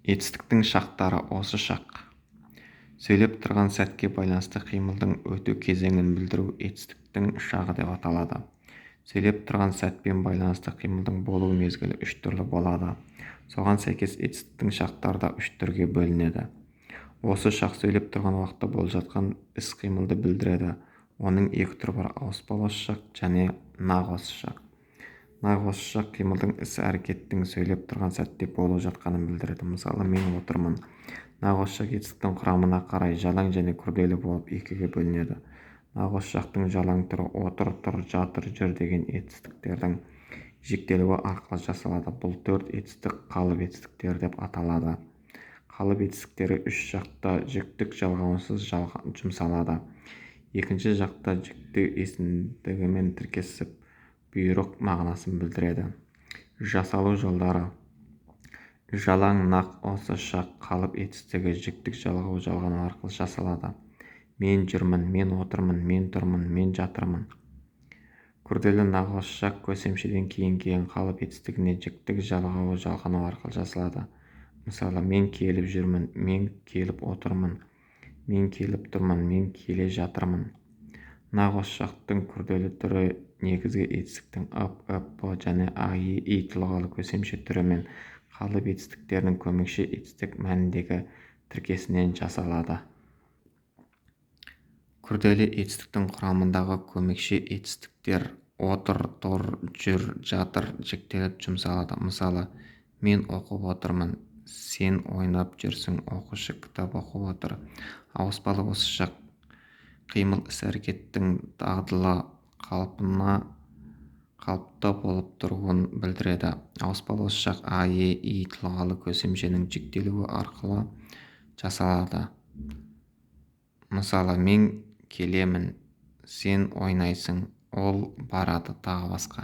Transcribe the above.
Етістіктің шақтары осы шақ. Сөйлеп тұрған сәтке байланысты қимылдың өту кезеңін білдіру етістіктің шағы деп аталады. Сөйлеп тұрған сәтпен байланысты қимылдың болу мезгілі үш түрлі болады. Соған сәйкес етістіктің шақтары да үш түрге бөлінеді. Осы шақ сөйлеп тұрған уақытта болып жатқан іс-қимылды білдіреді. Оның екі түрі бар: ауыспалы осы шақ және нақ осы шақ. Нақ осы шақ қимылдың іс-әрекеттің сөйлеп тұрған сәтте болып жатқанын білдіреді. Мысалы, мен отырмын. Нақ осы шақ етістіктің құрамына қарай жалаң және күрделі болып екіге бөлінеді. Нақ осы шақтың жалаң түрі отыр, тұр, жатыр, жүр деген етістіктердің жіктелуі арқылы жасалады. Бұл төрт етістік қалып етістіктері деп аталады. Қалып етістіктері үш жақта жіктік жалғаусыз жұмсалады. Екінші жақта жіктік есімдігімен тіркесіп, бұйрық мағынасын білдіреді. Жасалу жолдары: жалаң нақ осы шақ қалып етістігі жіктік жалғану арқылы жасалады. Мен жүрмін, мен отырмын, мен тұрмын, мен жатырмын. Күрделі нақ осы шақ көсемшеден кейін қалып етістігіне жіктік жалғану арқылы жасалады. Мысалы, мен келіп жүрмін, мен келіп отырмын, мен келіп тұрмын, мен келе жатырмын. Нақ осы шақтың күрделі түрі негізгі етістіктің ып, п және и тұлғалы көсемше түрі мен қалып етістіктерінің көмекші етістік мәніндегі тіркесінен жасалады. Күрделі етістіктің құрамындағы көмекші етістіктер отыр, тұр, жүр, жатыр жіктеліп жұмсалады. Мысалы, мен оқып отырмын, сен ойнап жүрсің, оқушы кітап оқып отыр. Ауыспалы осы шақ қимыл іс-әрекеттің дағдылы қалыпты болып тұруын білдіреді. Ауыспалы осы шақ и тұлғалы көсемшенің жіктелуі арқылы жасалады. Мысалы, мен келемін, сен ойнайсың, ол барады, тағы басқа.